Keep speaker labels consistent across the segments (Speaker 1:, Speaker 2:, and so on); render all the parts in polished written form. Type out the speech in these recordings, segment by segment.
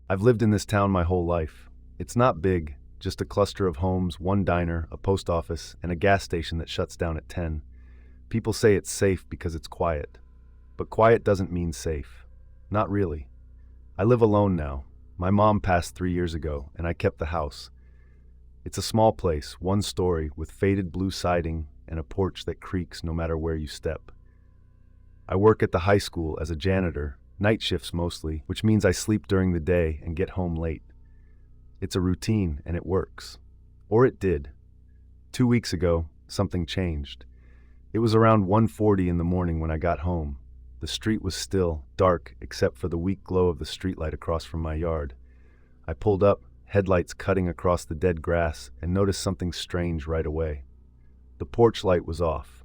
Speaker 1: I've lived in this town my whole life. It's not big, just a cluster of homes, one diner, a post office, and a gas station that shuts down at 10. People say it's safe because it's quiet. But quiet doesn't mean safe. Not really. I live alone now. My mom passed 3 years ago, and I kept the house. It's a small place, one story, with faded blue siding and a porch that creaks no matter where you step. I work at the high school as a janitor, night shifts mostly, which means I sleep during the day and get home late. It's a routine, and it works. Or it did. 2 weeks ago, something changed. It was around 1:40 in the morning when I got home. The street was still, dark, except for the weak glow of the streetlight across from my yard. I pulled up, headlights cutting across the dead grass, and noticed something strange right away. The porch light was off.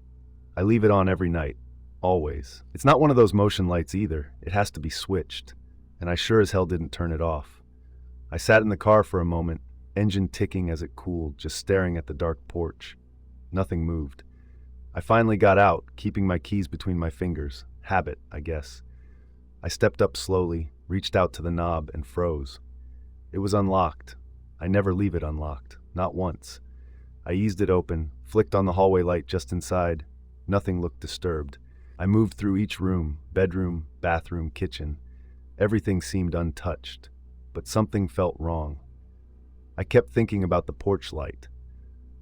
Speaker 1: I leave it on every night, always. It's not one of those motion lights either. It has to be switched, and I sure as hell didn't turn it off. I sat in the car for a moment, engine ticking as it cooled, just staring at the dark porch. Nothing moved. I finally got out, keeping my keys between my fingers. Habit, I guess. I stepped up slowly, reached out to the knob, and froze. It was unlocked. I never leave it unlocked, not once. I eased it open, flicked on the hallway light just inside. Nothing looked disturbed. I moved through each room, bedroom, bathroom, kitchen. Everything seemed untouched, but something felt wrong. I kept thinking about the porch light.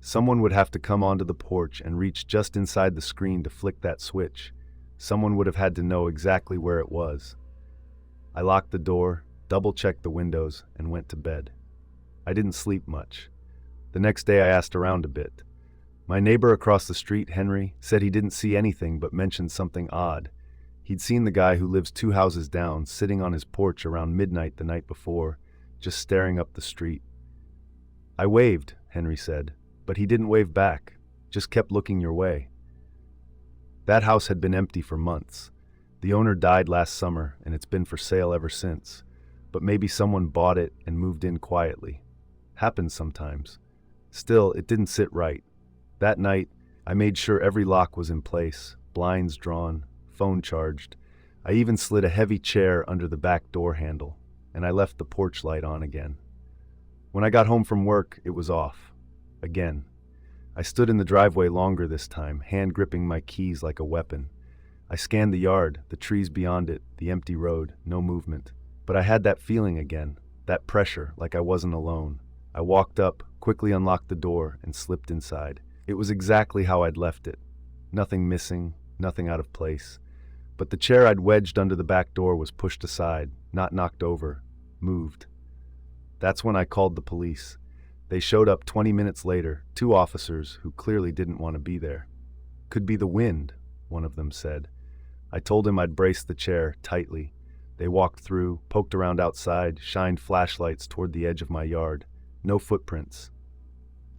Speaker 1: Someone would have to come onto the porch and reach just inside the screen to flick that switch. Someone would have had to know exactly where it was. I locked the door, double-checked the windows, and went to bed. I didn't sleep much. The next day I asked around a bit. My neighbor across the street, Henry, said he didn't see anything but mentioned something odd. He'd seen the guy who lives 2 houses down sitting on his porch around midnight the night before, just staring up the street. I waved, Henry said, but he didn't wave back, just kept looking your way. That house had been empty for months. The owner died last summer, and it's been for sale ever since. But maybe someone bought it and moved in quietly. Happens sometimes. Still, it didn't sit right. That night, I made sure every lock was in place, blinds drawn, phone charged. I even slid a heavy chair under the back door handle, and I left the porch light on again. When I got home from work, it was off. Again. I stood in the driveway longer this time, hand gripping my keys like a weapon. I scanned the yard, the trees beyond it, the empty road, no movement. But I had that feeling again, that pressure, like I wasn't alone. I walked up, quickly unlocked the door, and slipped inside. It was exactly how I'd left it. Nothing missing, nothing out of place. But the chair I'd wedged under the back door was pushed aside, not knocked over, moved. That's when I called the police. They showed up 20 minutes later, 2 officers who clearly didn't want to be there. Could be the wind, one of them said. I told him I'd brace the chair tightly. They walked through, poked around outside, shined flashlights toward the edge of my yard. No footprints.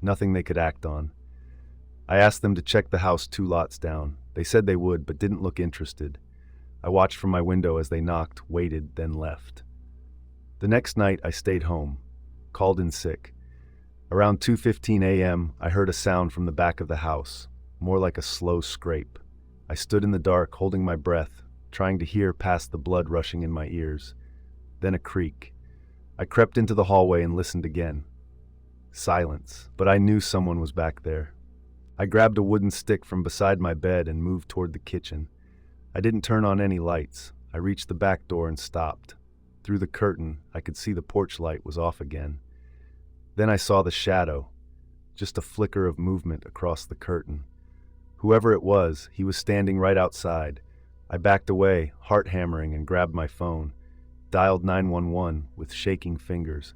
Speaker 1: Nothing they could act on. I asked them to check the house 2 lots down. They said they would, but didn't look interested. I watched from my window as they knocked, waited, then left. The next night, I stayed home, called in sick. Around 2:15 a.m., I heard a sound from the back of the house, more like a slow scrape. I stood in the dark, holding my breath, trying to hear past the blood rushing in my ears. Then a creak. I crept into the hallway and listened again. Silence, but I knew someone was back there. I grabbed a wooden stick from beside my bed and moved toward the kitchen. I didn't turn on any lights. I reached the back door and stopped. Through the curtain, I could see the porch light was off again. Then I saw the shadow, just a flicker of movement across the curtain. Whoever it was, he was standing right outside. I backed away, heart hammering, and grabbed my phone. Dialed 911 with shaking fingers.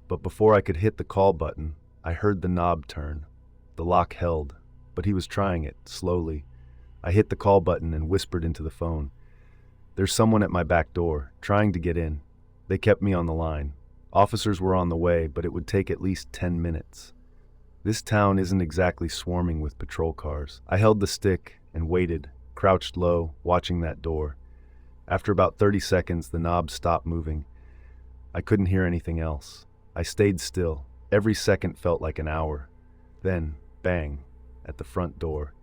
Speaker 1: But before I could hit the call button, I heard the knob turn. The lock held, but he was trying it, slowly. I hit the call button and whispered into the phone. There's someone at my back door, trying to get in. They kept me on the line. Officers were on the way, but it would take at least 10 minutes. This town isn't exactly swarming with patrol cars. I held the stick and waited, crouched low, watching that door. After about 30 seconds, the knob stopped moving. I couldn't hear anything else. I stayed still. Every second felt like an hour. Then, bang, at the front door.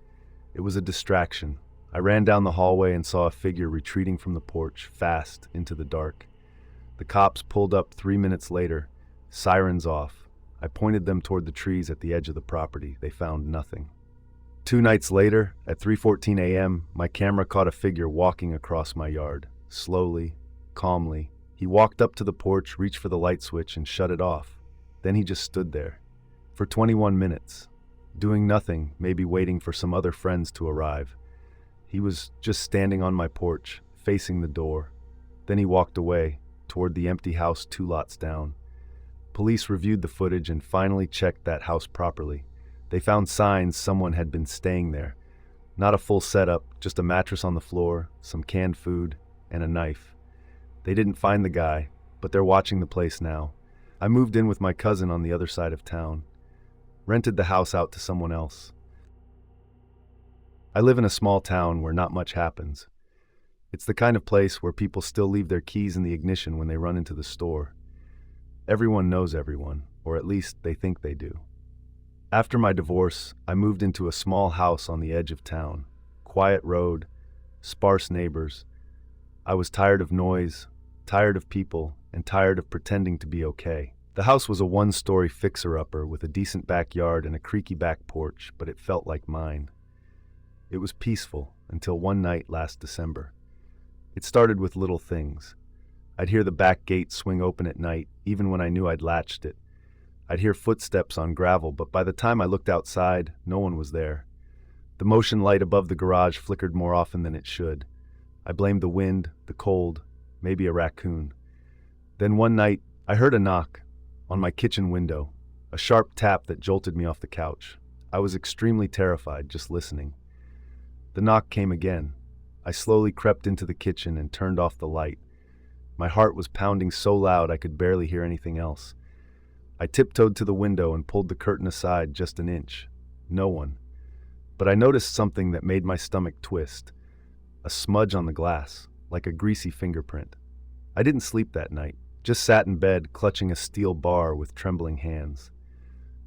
Speaker 1: It was a distraction. I ran down the hallway and saw a figure retreating from the porch, fast, into the dark. The cops pulled up 3 minutes later, sirens off. I pointed them toward the trees at the edge of the property. They found nothing. 2 nights later, at 3:14 a.m., my camera caught a figure walking across my yard, slowly, calmly. He walked up to the porch, reached for the light switch, and shut it off. Then he just stood there. For 21 minutes, doing nothing, maybe waiting for some other friends to arrive. He was just standing on my porch, facing the door. Then he walked away, toward the empty house 2 lots down. Police reviewed the footage and finally checked that house properly. They found signs someone had been staying there. Not a full setup, just a mattress on the floor, some canned food, and a knife. They didn't find the guy, but they're watching the place now. I moved in with my cousin on the other side of town. Rented the house out to someone else. I live in a small town where not much happens. It's the kind of place where people still leave their keys in the ignition when they run into the store. Everyone knows everyone, or at least they think they do. After my divorce, I moved into a small house on the edge of town. Quiet road, sparse neighbors. I was tired of noise, tired of people, and tired of pretending to be okay. The house was a 1-story fixer-upper with a decent backyard and a creaky back porch, but it felt like mine. It was peaceful until one night last December. It started with little things. I'd hear the back gate swing open at night, even when I knew I'd latched it. I'd hear footsteps on gravel, but by the time I looked outside, no one was there. The motion light above the garage flickered more often than it should. I blamed the wind, the cold, maybe a raccoon. Then one night, I heard a knock on my kitchen window, a sharp tap that jolted me off the couch. I was extremely terrified just listening. The knock came again. I slowly crept into the kitchen and turned off the light. My heart was pounding so loud I could barely hear anything else. I tiptoed to the window and pulled the curtain aside just an inch. No one. But I noticed something that made my stomach twist. A smudge on the glass, like a greasy fingerprint. I didn't sleep that night, just sat in bed clutching a steel bar with trembling hands.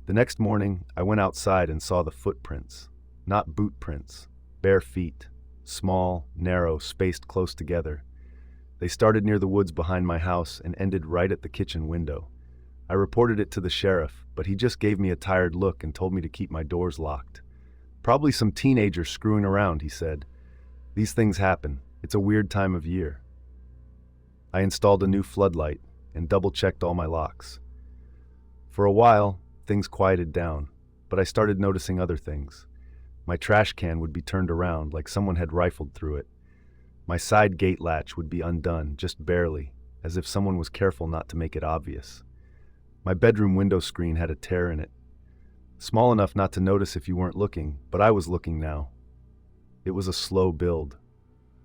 Speaker 1: The next morning, I went outside and saw the footprints. Not boot prints, bare feet. Small, narrow, spaced close together. They started near the woods behind my house and ended right at the kitchen window. I reported it to the sheriff, but he just gave me a tired look and told me to keep my doors locked. Probably some teenager screwing around, he said. These things happen. It's a weird time of year. I installed a new floodlight and double-checked all my locks. For a while, things quieted down, but I started noticing other things. My trash can would be turned around like someone had rifled through it. My side gate latch would be undone, just barely, as if someone was careful not to make it obvious. My bedroom window screen had a tear in it. Small enough not to notice if you weren't looking, but I was looking now. It was a slow build.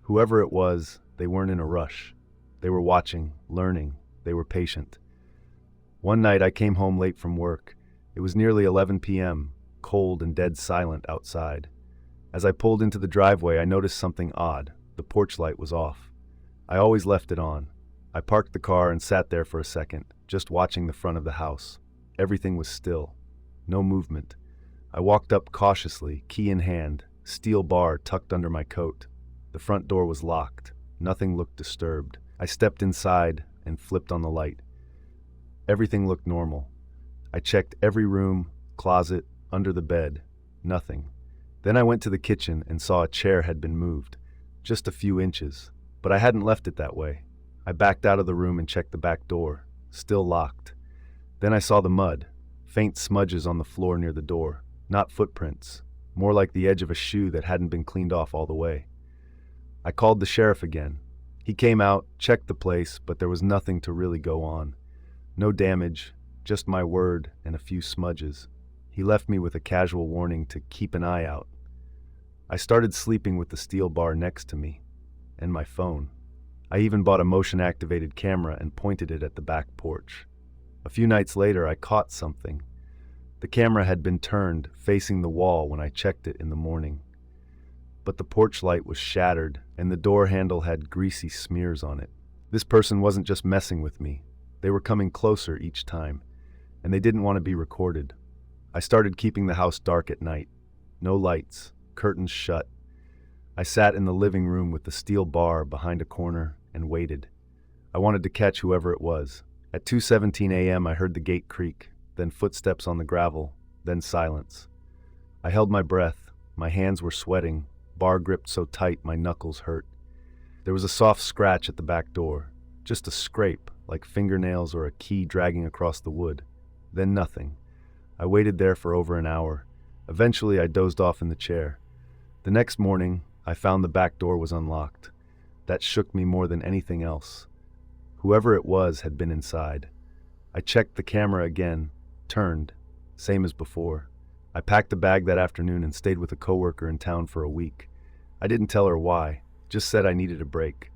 Speaker 1: Whoever it was, they weren't in a rush. They were watching, learning, they were patient. One night I came home late from work. It was nearly 11 p.m., cold and dead silent outside. As I pulled into the driveway, I noticed something odd. The porch light was off. I always left it on. I parked the car and sat there for a second, just watching the front of the house. Everything was still. No movement. I walked up cautiously, key in hand, steel bar tucked under my coat. The front door was locked. Nothing looked disturbed. I stepped inside and flipped on the light. Everything looked normal. I checked every room, closet, under the bed. Nothing. Then I went to the kitchen and saw a chair had been moved. Just a few inches. But I hadn't left it that way. I backed out of the room and checked the back door. Still locked. Then I saw the mud. Faint smudges on the floor near the door. Not footprints. More like the edge of a shoe that hadn't been cleaned off all the way. I called the sheriff again. He came out, checked the place, but there was nothing to really go on. No damage, just my word and a few smudges. He left me with a casual warning to keep an eye out. I started sleeping with the steel bar next to me, and my phone. I even bought a motion-activated camera and pointed it at the back porch. A few nights later, I caught something. The camera had been turned, facing the wall when I checked it in the morning. But the porch light was shattered, and the door handle had greasy smears on it. This person wasn't just messing with me. They were coming closer each time, and they didn't want to be recorded. I started keeping the house dark at night. No lights, curtains shut. I sat in the living room with the steel bar behind a corner and waited. I wanted to catch whoever it was. At 2:17 a.m. I heard the gate creak, then footsteps on the gravel, then silence. I held my breath. My hands were sweating, bar gripped so tight my knuckles hurt. There was a soft scratch at the back door, just a scrape, like fingernails or a key dragging across the wood. Then nothing. I waited there for over an hour. Eventually I dozed off in the chair. The next morning, I found the back door was unlocked. That shook me more than anything else. Whoever it was had been inside. I checked the camera again, turned, same as before. I packed a bag that afternoon and stayed with a coworker in town for a week. I didn't tell her why, just said I needed a break.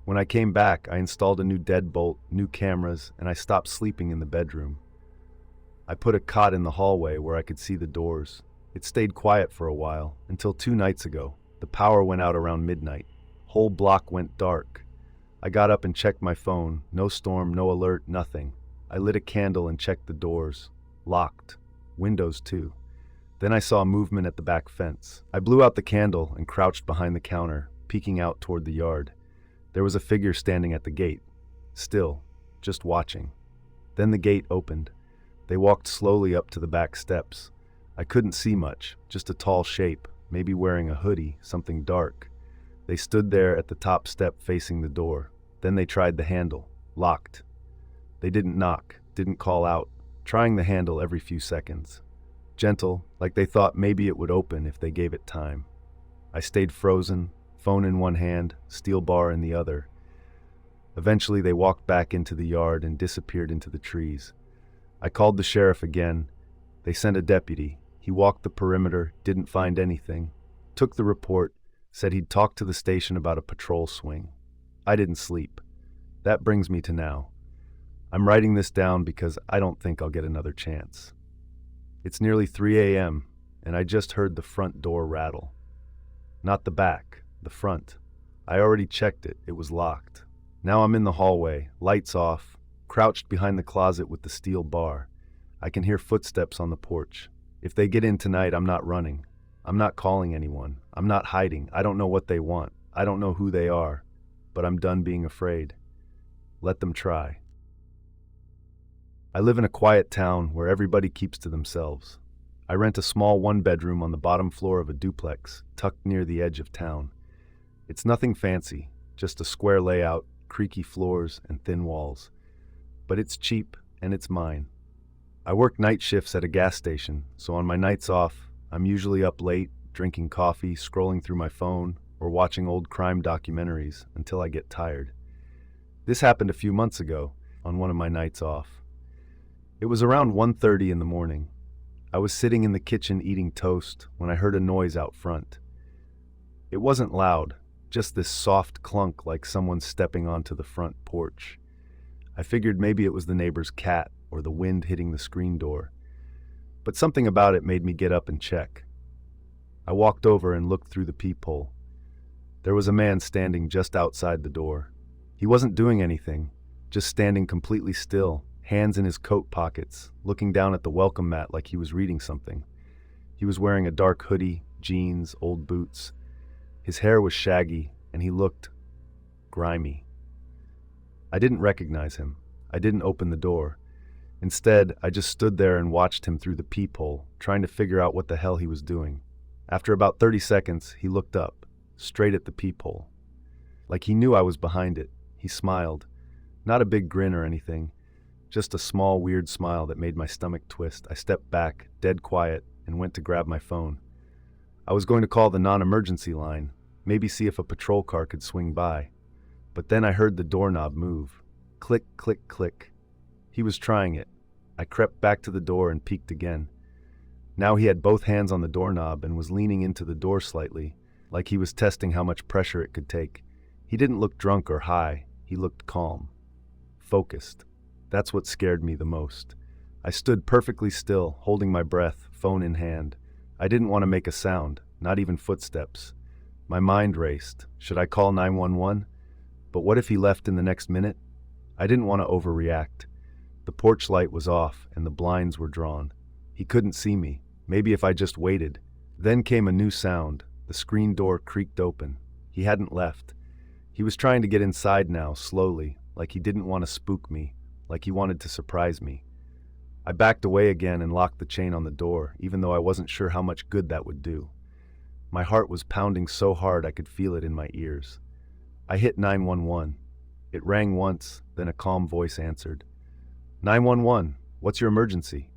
Speaker 1: When I came back, I installed a new deadbolt, new cameras, and I stopped sleeping in the bedroom. I put a cot in the hallway where I could see the doors. It stayed quiet for a while, until 2 nights ago. The power went out around midnight. Whole block went dark. I got up and checked my phone. No storm, no alert, nothing. I lit a candle and checked the doors. Locked. Windows too. Then I saw movement at the back fence. I blew out the candle and crouched behind the counter, peeking out toward the yard. There was a figure standing at the gate. Still, just watching. Then the gate opened. They walked slowly up to the back steps. I couldn't see much, just a tall shape, maybe wearing a hoodie, something dark. They stood there at the top step facing the door. Then they tried the handle. Locked. They didn't knock, didn't call out, trying the handle every few seconds. Gentle, like they thought maybe it would open if they gave it time. I stayed frozen, phone in one hand, steel bar in the other. Eventually they walked back into the yard and disappeared into the trees. I called the sheriff again. They sent a deputy. He walked the perimeter, didn't find anything. Took the report, said he'd talk to the station about a patrol swing. I didn't sleep. That brings me to now. I'm writing this down because I don't think I'll get another chance. It's nearly 3 a.m., and I just heard the front door rattle. Not the back, the front. I already checked it. It was locked. Now I'm in the hallway, lights off, crouched behind the closet with the steel bar. I can hear footsteps on the porch. If they get in tonight, I'm not running. I'm not calling anyone. I'm not hiding. I don't know what they want. I don't know who they are. But I'm done being afraid. Let them try. I live in a quiet town where everybody keeps to themselves. I rent a small one-bedroom on the bottom floor of a duplex, tucked near the edge of town. It's nothing fancy, just a square layout, creaky floors, and thin walls. But it's cheap, and it's mine. I work night shifts at a gas station, so on my nights off, I'm usually up late, drinking coffee, scrolling through my phone, or watching old crime documentaries until I get tired. This happened a few months ago, on one of my nights off. It was around 1:30 in the morning. I was sitting in the kitchen eating toast when I heard a noise out front. It wasn't loud, just this soft clunk like someone stepping onto the front porch. I figured maybe it was the neighbor's cat or the wind hitting the screen door. But something about it made me get up and check. I walked over and looked through the peephole. There was a man standing just outside the door. He wasn't doing anything, just standing completely still, hands in his coat pockets, looking down at the welcome mat like he was reading something. He was wearing a dark hoodie, jeans, old boots. His hair was shaggy, and he looked grimy. I didn't recognize him. I didn't open the door. Instead, I just stood there and watched him through the peephole, trying to figure out what the hell he was doing. After about 30 seconds, he looked up, straight at the peephole. Like he knew I was behind it. He smiled. Not a big grin or anything. Just a small, weird smile that made my stomach twist. I stepped back, dead quiet, and went to grab my phone. I was going to call the non-emergency line, maybe see if a patrol car could swing by. But then I heard the doorknob move. Click, click, click. He was trying it. I crept back to the door and peeked again. Now he had both hands on the doorknob and was leaning into the door slightly, like he was testing how much pressure it could take. He didn't look drunk or high. He looked calm. Focused. That's what scared me the most. I stood perfectly still, holding my breath, phone in hand. I didn't want to make a sound, not even footsteps. My mind raced. Should I call 911? But what if he left in the next minute? I didn't want to overreact. The porch light was off and the blinds were drawn. He couldn't see me. Maybe if I just waited. Then came a new sound. The screen door creaked open. He hadn't left. He was trying to get inside now, slowly, like he didn't want to spook me, like he wanted to surprise me. I backed away again and locked the chain on the door, even though I wasn't sure how much good that would do. My heart was pounding so hard I could feel it in my ears. I hit 911. It rang once, then a calm voice answered. 911, what's your emergency?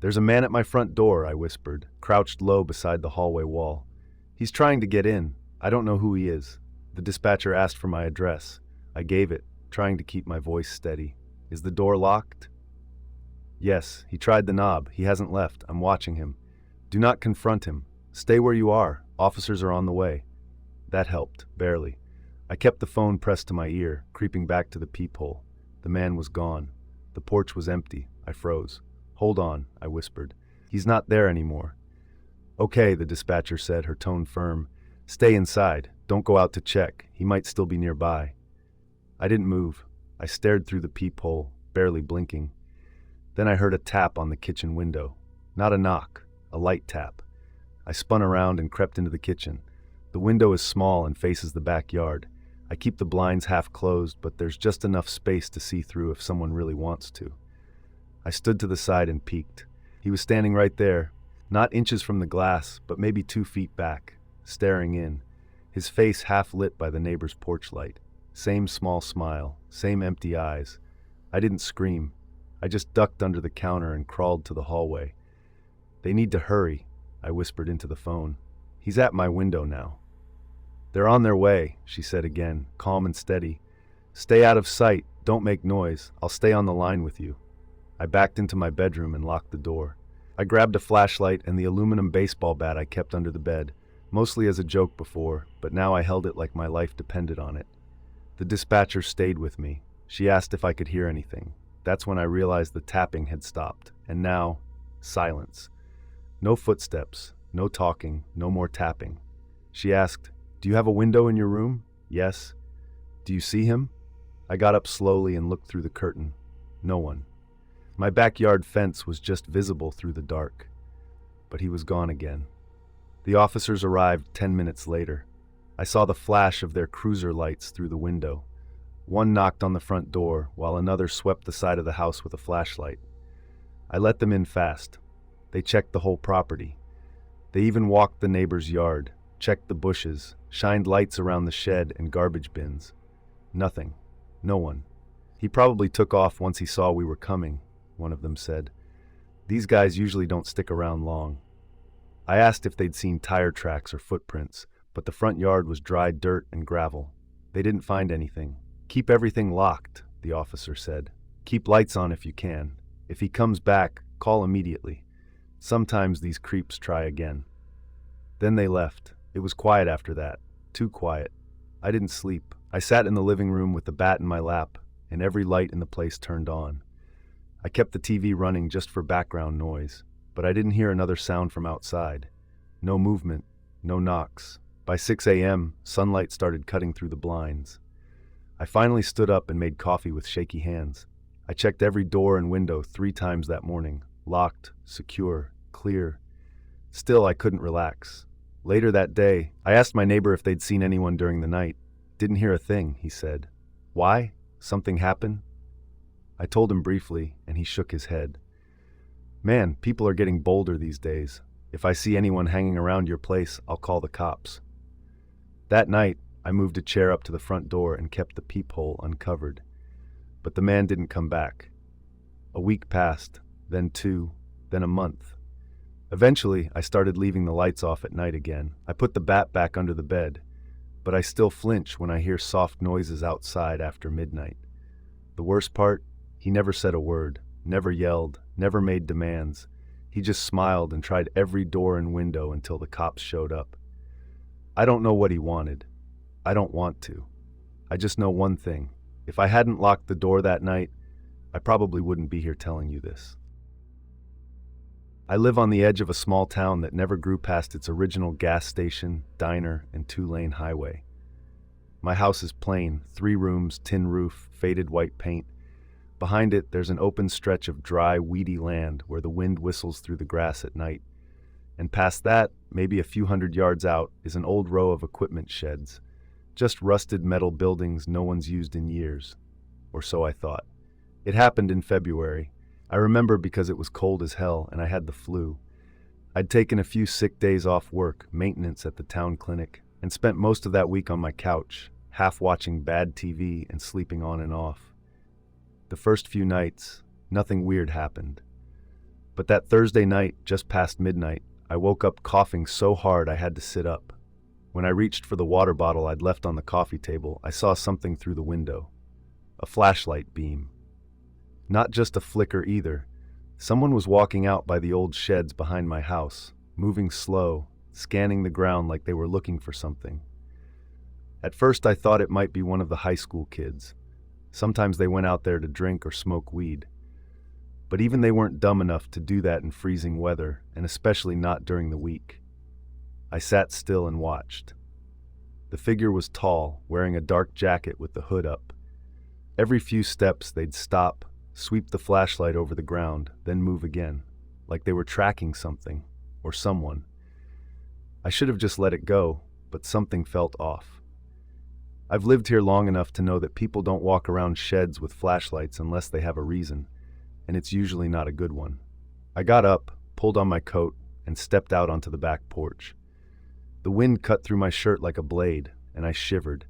Speaker 1: There's a man at my front door, I whispered, crouched low beside the hallway wall. He's trying to get in. I don't know who he is. The dispatcher asked for my address. I gave it, trying to keep my voice steady. Is the door locked? Yes, he tried the knob. He hasn't left. I'm watching him. Do not confront him. Stay where you are. Officers are on the way. That helped, barely. I kept the phone pressed to my ear, creeping back to the peephole. The man was gone. The porch was empty. I froze. Hold on, I whispered. He's not there anymore. Okay, the dispatcher said, her tone firm. Stay inside. Don't go out to check. He might still be nearby. I didn't move. I stared through the peephole, barely blinking. Then I heard a tap on the kitchen window. Not a knock, a light tap. I spun around and crept into the kitchen. The window is small and faces the backyard. I keep the blinds half closed, but there's just enough space to see through if someone really wants to. I stood to the side and peeked. He was standing right there, not inches from the glass, but maybe 2 feet back, staring in, his face half lit by the neighbor's porch light. Same small smile, same empty eyes. I didn't scream. I just ducked under the counter and crawled to the hallway. They need to hurry, I whispered into the phone. He's at my window now. They're on their way, she said again, calm and steady. Stay out of sight, don't make noise, I'll stay on the line with you. I backed into my bedroom and locked the door. I grabbed a flashlight and the aluminum baseball bat I kept under the bed, mostly as a joke before, but now I held it like my life depended on it. The dispatcher stayed with me. She asked if I could hear anything. That's when I realized the tapping had stopped, and now, silence. No footsteps, no talking, no more tapping. She asked, Do you have a window in your room? Yes. Do you see him? I got up slowly and looked through the curtain. No one. My backyard fence was just visible through the dark. But he was gone again. The officers arrived 10 minutes later. I saw the flash of their cruiser lights through the window. One knocked on the front door, while another swept the side of the house with a flashlight. I let them in fast. They checked the whole property. They even walked the neighbor's yard, checked the bushes, shined lights around the shed and garbage bins. Nothing. No one. He probably took off once he saw we were coming, one of them said. These guys usually don't stick around long. I asked if they'd seen tire tracks or footprints, but the front yard was dry dirt and gravel. They didn't find anything. Keep everything locked, the officer said. Keep lights on if you can. If he comes back, call immediately. Sometimes these creeps try again. Then they left. It was quiet after that. Too quiet. I didn't sleep. I sat in the living room with the bat in my lap, and every light in the place turned on. I kept the TV running just for background noise, but I didn't hear another sound from outside. No movement, no knocks. By 6 a.m., sunlight started cutting through the blinds. I finally stood up and made coffee with shaky hands. I checked every door and window 3 times that morning. Locked, secure, clear. Still, I couldn't relax. Later that day, I asked my neighbor if they'd seen anyone during the night. Didn't hear a thing, he said. Why? Something happened? I told him briefly, and he shook his head. Man, people are getting bolder these days. If I see anyone hanging around your place, I'll call the cops. That night, I moved a chair up to the front door and kept the peephole uncovered. But the man didn't come back. A week passed, then 2, then a month. Eventually, I started leaving the lights off at night again. I put the bat back under the bed, but I still flinch when I hear soft noises outside after midnight. The worst part? He never said a word, never yelled, never made demands. He just smiled and tried every door and window until the cops showed up. I don't know what he wanted. I don't want to. I just know one thing. If I hadn't locked the door that night, I probably wouldn't be here telling you this. I live on the edge of a small town that never grew past its original gas station, diner, and 2-lane highway. My house is plain, 3 rooms, tin roof, faded white paint. Behind it, there's an open stretch of dry, weedy land where the wind whistles through the grass at night. And past that, maybe a few hundred yards out, is an old row of equipment sheds. Just rusted metal buildings no one's used in years. or so I thought. It happened in February. I remember because it was cold as hell and I had the flu. I'd taken a few sick days off work, maintenance at the town clinic, and spent most of that week on my couch, half watching bad TV and sleeping on and off. The first few nights, nothing weird happened. But that Thursday night, just past midnight, I woke up coughing so hard I had to sit up. When I reached for the water bottle I'd left on the coffee table, I saw something through the window. A flashlight beam. Not just a flicker either. Someone was walking out by the old sheds behind my house, moving slow, scanning the ground like they were looking for something. At first I thought it might be one of the high school kids. Sometimes they went out there to drink or smoke weed. But even they weren't dumb enough to do that in freezing weather, and especially not during the week. I sat still and watched. The figure was tall, wearing a dark jacket with the hood up. Every few steps they'd stop, sweep the flashlight over the ground, then move again, like they were tracking something, or someone. I should have just let it go, but something felt off. I've lived here long enough to know that people don't walk around sheds with flashlights unless they have a reason, and it's usually not a good one. I got up, pulled on my coat, and stepped out onto the back porch. The wind cut through my shirt like a blade, and I shivered.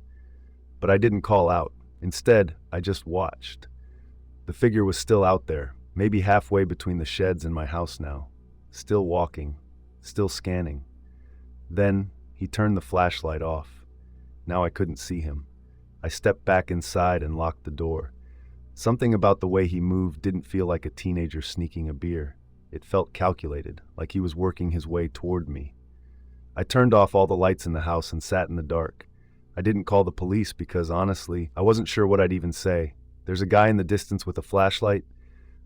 Speaker 1: But I didn't call out. Instead, I just watched. The figure was still out there, maybe halfway between the sheds and my house now. Still walking, still scanning. Then, he turned the flashlight off. Now I couldn't see him. I stepped back inside and locked the door. Something about the way he moved didn't feel like a teenager sneaking a beer. It felt calculated, like he was working his way toward me. I turned off all the lights in the house and sat in the dark. I didn't call the police because, honestly, I wasn't sure what I'd even say. There's a guy in the distance with a flashlight.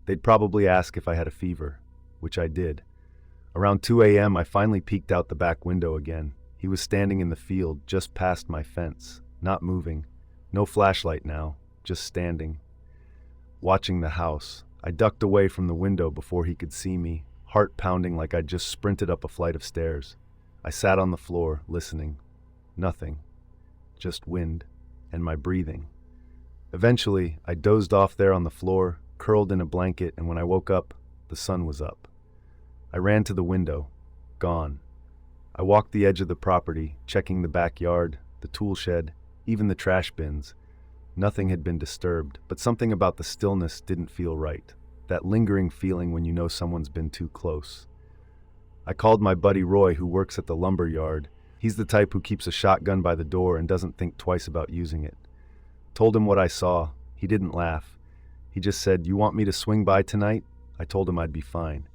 Speaker 1: They'd probably ask if I had a fever, which I did. Around 2 a.m., I finally peeked out the back window again. He was standing in the field just past my fence, not moving. No flashlight now, just standing. Watching the house, I ducked away from the window before he could see me, heart pounding like I'd just sprinted up a flight of stairs. I sat on the floor, listening. Nothing. Just wind, and my breathing. Eventually, I dozed off there on the floor, curled in a blanket, and when I woke up, the sun was up. I ran to the window. Gone. I walked the edge of the property, checking the backyard, the tool shed, even the trash bins. Nothing had been disturbed, but something about the stillness didn't feel right. That lingering feeling when you know someone's been too close. I called my buddy Roy, who works at the lumber yard. He's the type who keeps a shotgun by the door and doesn't think twice about using it. Told him what I saw. He didn't laugh. He just said, "You want me to swing by tonight?" I told him I'd be fine.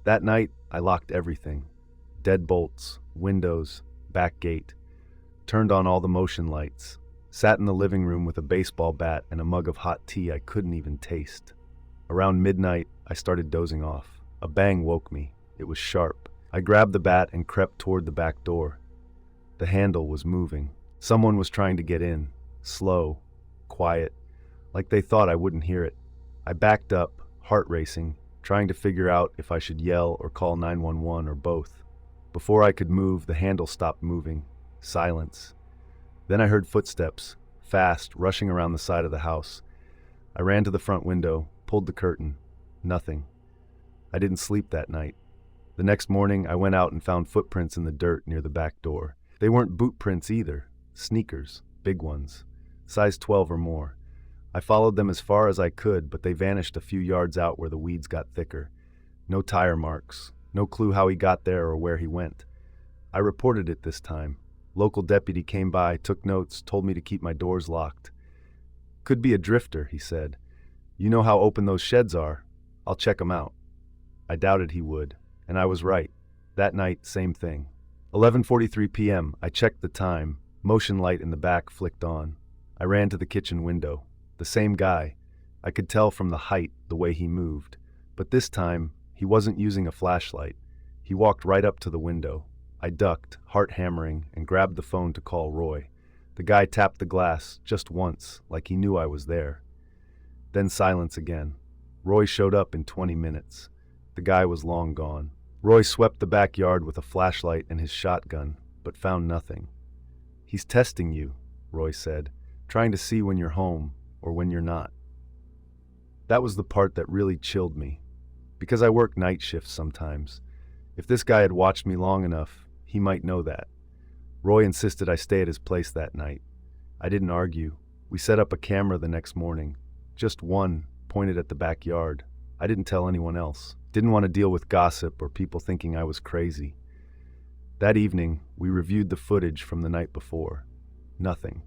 Speaker 1: That night, I locked everything. Deadbolts, windows, back gate. Turned on all the motion lights. Sat in the living room with a baseball bat and a mug of hot tea I couldn't even taste. Around midnight, I started dozing off. A bang woke me. It was sharp. I grabbed the bat and crept toward the back door. The handle was moving. Someone was trying to get in. Slow, quiet, like they thought I wouldn't hear it. I backed up, heart racing, trying to figure out if I should yell or call 911 or both. Before I could move, the handle stopped moving. Silence. Then I heard footsteps, fast, rushing around the side of the house. I ran to the front window, pulled the curtain. Nothing. I didn't sleep that night. The next morning, I went out and found footprints in the dirt near the back door. They weren't boot prints either. Sneakers, big ones, size 12 or more. I followed them as far as I could, but they vanished a few yards out where the weeds got thicker. No tire marks, no clue how he got there or where he went. I reported it this time. Local deputy came by, took notes, told me to keep my doors locked. "Could be a drifter," he said. "You know how open those sheds are. I'll check 'em out." I doubted he would, and I was right. That night, same thing. 11:43 p.m., I checked the time. Motion light in the back flicked on. I ran to the kitchen window. The same guy. I could tell from the height, the way he moved. But this time, he wasn't using a flashlight. He walked right up to the window. I ducked, heart hammering, and grabbed the phone to call Roy. The guy tapped the glass, just once, like he knew I was there. Then silence again. Roy showed up in 20 minutes. The guy was long gone. Roy swept the backyard with a flashlight and his shotgun, but found nothing. "He's testing you," Roy said, "trying to see when you're home or when you're not." That was the part that really chilled me, because I work night shifts sometimes. If this guy had watched me long enough, he might know that. Roy insisted I stay at his place that night. I didn't argue. We set up a camera the next morning. Just one, pointed at the backyard. I didn't tell anyone else. Didn't want to deal with gossip or people thinking I was crazy. That evening, we reviewed the footage from the night before. Nothing.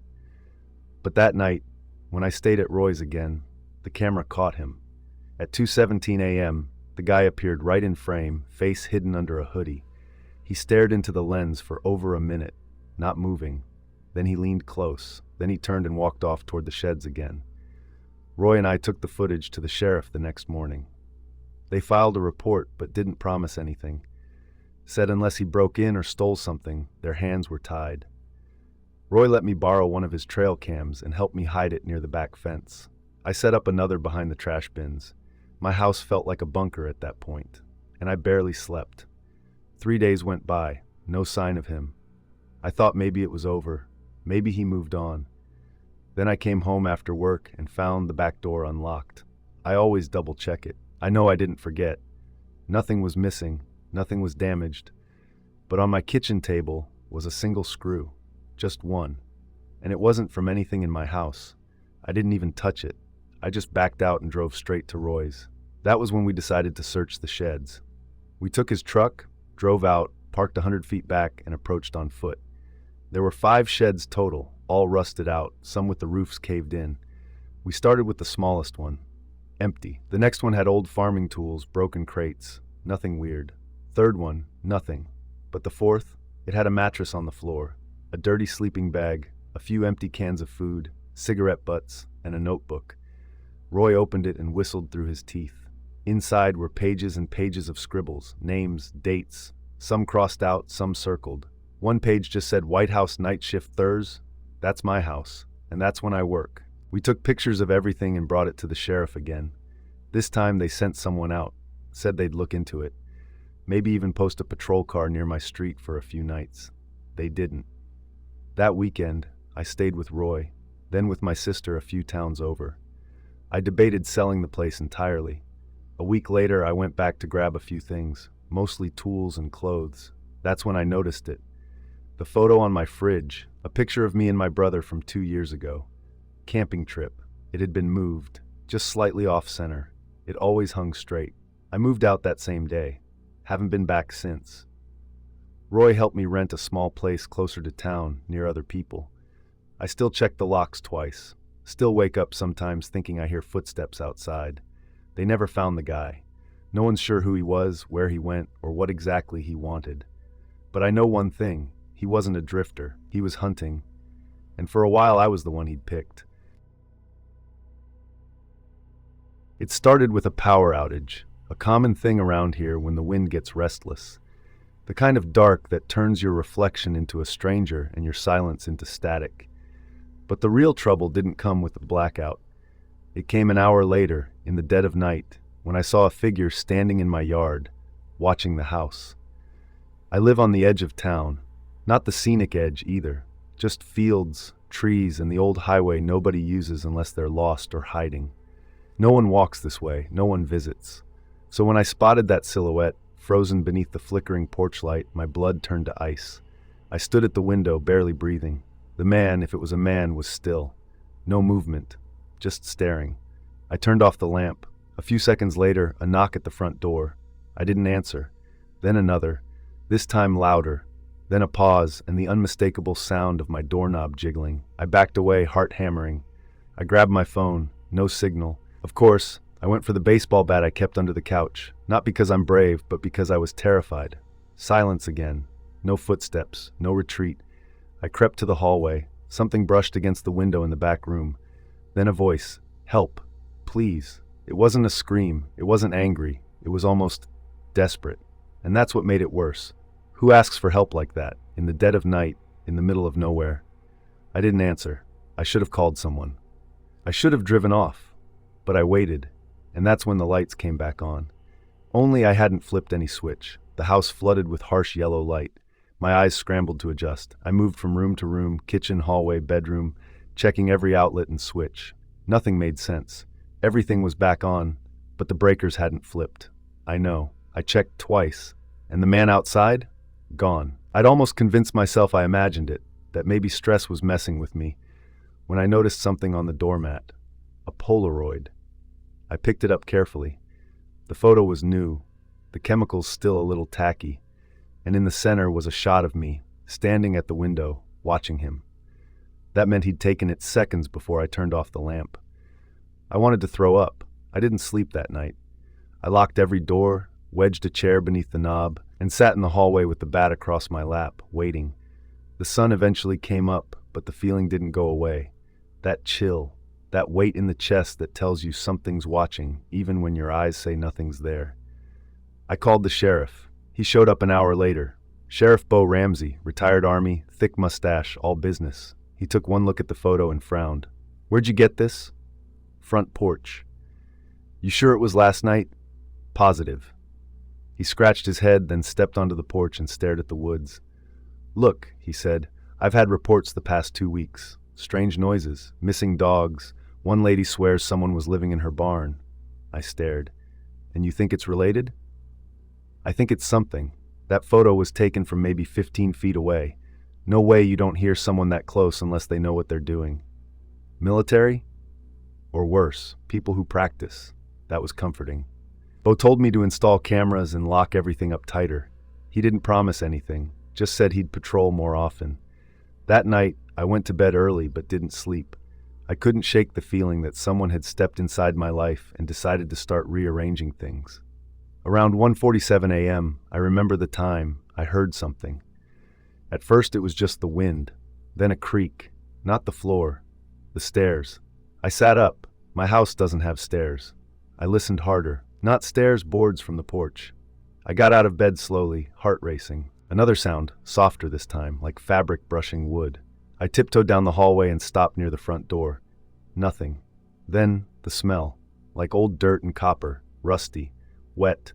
Speaker 1: But that night, when I stayed at Roy's again, the camera caught him. At 2:17 a.m., the guy appeared right in frame, face hidden under a hoodie. He stared into the lens for over a minute, not moving. Then he leaned close. Then he turned and walked off toward the sheds again. Roy and I took the footage to the sheriff the next morning. They filed a report but didn't promise anything. Said unless he broke in or stole something, their hands were tied. Roy let me borrow one of his trail cams and helped me hide it near the back fence. I set up another behind the trash bins. My house felt like a bunker at that point, and I barely slept. 3 days went by, no sign of him. I thought maybe it was over. Maybe he moved on. Then I came home after work and found the back door unlocked. I always double-check it. I know I didn't forget. Nothing was missing, nothing was damaged. But on my kitchen table was a single screw, just one. And it wasn't from anything in my house. I didn't even touch it. I just backed out and drove straight to Roy's. That was when we decided to search the sheds. We took his truck, drove out, parked 100 feet back, and approached on foot. There were 5 sheds total, all rusted out, some with the roofs caved in. We started with the smallest one. Empty. The next one had old farming tools, broken crates. Nothing weird. Third one, nothing. But the fourth, it had a mattress on the floor, a dirty sleeping bag, a few empty cans of food, cigarette butts, and a notebook. Roy opened it and whistled through his teeth. Inside were pages and pages of scribbles, names, dates, some crossed out, some circled. One page just said White House night shift Thurs. That's my house, and that's when I work. We took pictures of everything and brought it to the sheriff again. This time they sent someone out, said they'd look into it. Maybe even post a patrol car near my street for a few nights. They didn't. That weekend, I stayed with Roy, then with my sister a few towns over. I debated selling the place entirely. A week later, I went back to grab a few things, mostly tools and clothes. That's when I noticed it. The photo on my fridge, a picture of me and my brother from 2 years ago. Camping trip. It had been moved, just slightly off-center. It always hung straight. I moved out that same day. Haven't been back since. Roy helped me rent a small place closer to town, near other people. I still check the locks twice. Still wake up sometimes thinking I hear footsteps outside. They never found the guy. No one's sure who he was, where he went, or what exactly he wanted. But I know one thing. He wasn't a drifter. He was hunting. And for a while I was the one he'd picked. It started with a power outage, a common thing around here when the wind gets restless. The kind of dark that turns your reflection into a stranger and your silence into static. But the real trouble didn't come with the blackout. It came an hour later, in the dead of night, when I saw a figure standing in my yard, watching the house. I live on the edge of town, not the scenic edge either, just fields, trees, and the old highway nobody uses unless they're lost or hiding. No one walks this way, no one visits. So when I spotted that silhouette, frozen beneath the flickering porch light, my blood turned to ice. I stood at the window, barely breathing. The man, if it was a man, was still. No movement, just staring. I turned off the lamp. A few seconds later, a knock at the front door. I didn't answer. Then another, this time louder. Then a pause and the unmistakable sound of my doorknob jiggling. I backed away, heart hammering. I grabbed my phone. No signal. Of course, I went for the baseball bat I kept under the couch. Not because I'm brave, but because I was terrified. Silence again. No footsteps. No retreat. I crept to the hallway. Something brushed against the window in the back room. Then a voice. Help. Please. It wasn't a scream. It wasn't angry. It was almost desperate. And that's what made it worse. Who asks for help like that, in the dead of night, in the middle of nowhere? I didn't answer. I should have called someone. I should have driven off. But I waited, and that's when the lights came back on. Only I hadn't flipped any switch. The house flooded with harsh yellow light. My eyes scrambled to adjust. I moved from room to room, kitchen, hallway, bedroom, checking every outlet and switch. Nothing made sense. Everything was back on, but the breakers hadn't flipped. I know. I checked twice, and the man outside? Gone. I'd almost convinced myself I imagined it, that maybe stress was messing with me, when I noticed something on the doormat. A Polaroid. I picked it up carefully. The photo was new, the chemicals still a little tacky, and in the center was a shot of me, standing at the window, watching him. That meant he'd taken it seconds before I turned off the lamp. I wanted to throw up. I didn't sleep that night. I locked every door, wedged a chair beneath the knob, and sat in the hallway with the bat across my lap, waiting. The sun eventually came up, but the feeling didn't go away. That chill, that weight in the chest that tells you something's watching, even when your eyes say nothing's there. I called the sheriff. He showed up an hour later. Sheriff Bo Ramsey, retired Army, thick mustache, all business. He took one look at the photo and frowned. "Where'd you get this?" "Front porch." "You sure it was last night?" "Positive." He scratched his head, then stepped onto the porch and stared at the woods. "Look," he said, "I've had reports the past 2 weeks. Strange noises, missing dogs. One lady swears someone was living in her barn." I stared. "And you think it's related?" "I think it's something. That photo was taken from maybe 15 feet away. No way you don't hear someone that close unless they know what they're doing." "Military?" "Or worse, people who practice." That was comforting. Bo told me to install cameras and lock everything up tighter. He didn't promise anything, just said he'd patrol more often. That night, I went to bed early but didn't sleep. I couldn't shake the feeling that someone had stepped inside my life and decided to start rearranging things. Around 1:47 a.m., I remember the time, I heard something. At first it was just the wind, then a creak, not the floor, the stairs. I sat up. My house doesn't have stairs. I listened harder. Not stairs, boards from the porch. I got out of bed slowly, heart racing. Another sound, softer this time, like fabric brushing wood. I tiptoed down the hallway and stopped near the front door. Nothing. Then, the smell, like old dirt and copper, rusty, wet.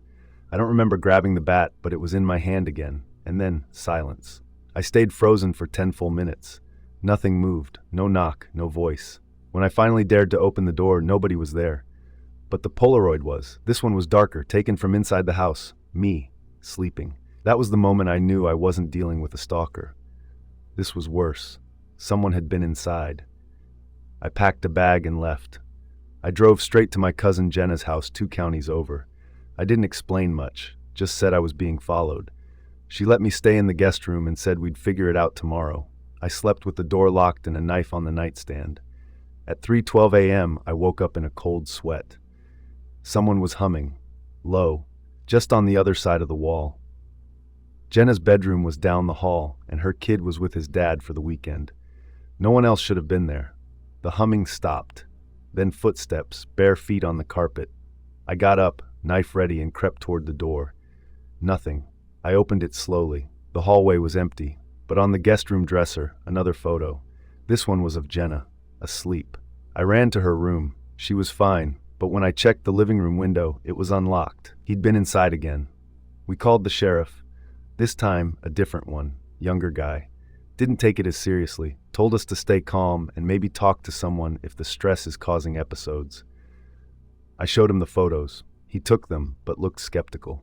Speaker 1: I don't remember grabbing the bat, but it was in my hand again. And then, silence. I stayed frozen for 10 full minutes. Nothing moved, no knock, no voice. When I finally dared to open the door, nobody was there. But the Polaroid was. This one was darker, taken from inside the house. Me, sleeping. That was the moment I knew I wasn't dealing with a stalker. This was worse. Someone had been inside. I packed a bag and left. I drove straight to my cousin Jenna's house 2 counties over. I didn't explain much, just said I was being followed. She let me stay in the guest room and said we'd figure it out tomorrow. I slept with the door locked and a knife on the nightstand. At 3:12 a.m., I woke up in a cold sweat. Someone was humming, low, just on the other side of the wall. Jenna's bedroom was down the hall, and her kid was with his dad for the weekend. No one else should have been there. The humming stopped. Then footsteps, bare feet on the carpet. I got up, knife ready, and crept toward the door. Nothing. I opened it slowly. The hallway was empty, but on the guest room dresser, another photo. This one was of Jenna, asleep. I ran to her room. She was fine, but when I checked the living room window, it was unlocked. He'd been inside again. We called the sheriff. This time, a different one, younger guy. Didn't take it as seriously, told us to stay calm and maybe talk to someone if the stress is causing episodes. I showed him the photos. He took them, but looked skeptical.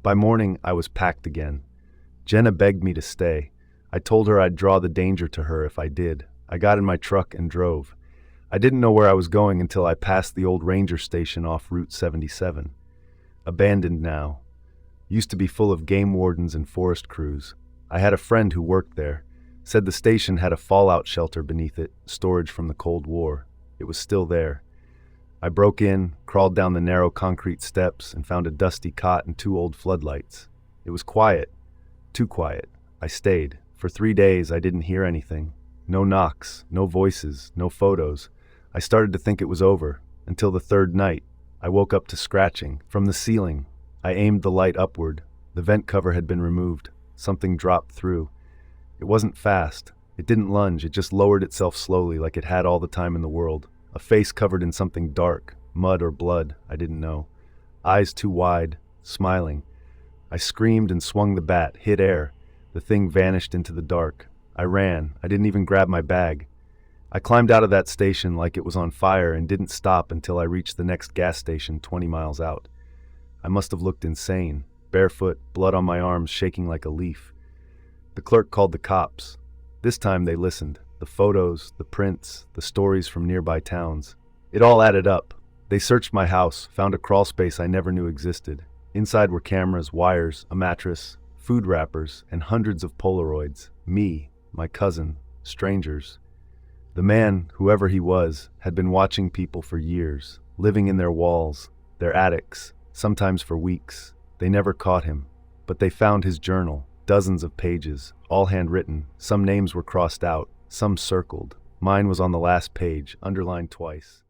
Speaker 1: By morning, I was packed again. Jenna begged me to stay. I told her I'd draw the danger to her if I did. I got in my truck and drove. I didn't know where I was going until I passed the old ranger station off Route 77. Abandoned now. Used to be full of game wardens and forest crews. I had a friend who worked there. Said the station had a fallout shelter beneath it, storage from the Cold War. It was still there. I broke in, crawled down the narrow concrete steps, and found a dusty cot and 2 old floodlights. It was quiet. Too quiet. I stayed. For 3 days, I didn't hear anything. No knocks, no voices, no photos. I started to think it was over, until the 3rd night. I woke up to scratching. From the ceiling. I aimed the light upward. The vent cover had been removed. Something dropped through. It wasn't fast. It didn't lunge. It just lowered itself slowly like it had all the time in the world. A face covered in something dark, mud or blood, I didn't know. Eyes too wide, smiling. I screamed and swung the bat, hit air. The thing vanished into the dark. I ran. I didn't even grab my bag. I climbed out of that station like it was on fire and didn't stop until I reached the next gas station 20 miles out. I must have looked insane, barefoot, blood on my arms, shaking like a leaf. The clerk called the cops. This time they listened. The photos, the prints, the stories from nearby towns. It all added up. They searched my house, found a crawl space I never knew existed. Inside were cameras, wires, a mattress, food wrappers, and hundreds of Polaroids. Me, my cousin, strangers. The man, whoever he was, had been watching people for years, living in their walls, their attics, sometimes for weeks. They never caught him, but they found his journal, dozens of pages, all handwritten. Some names were crossed out, some circled. Mine was on the last page, underlined twice.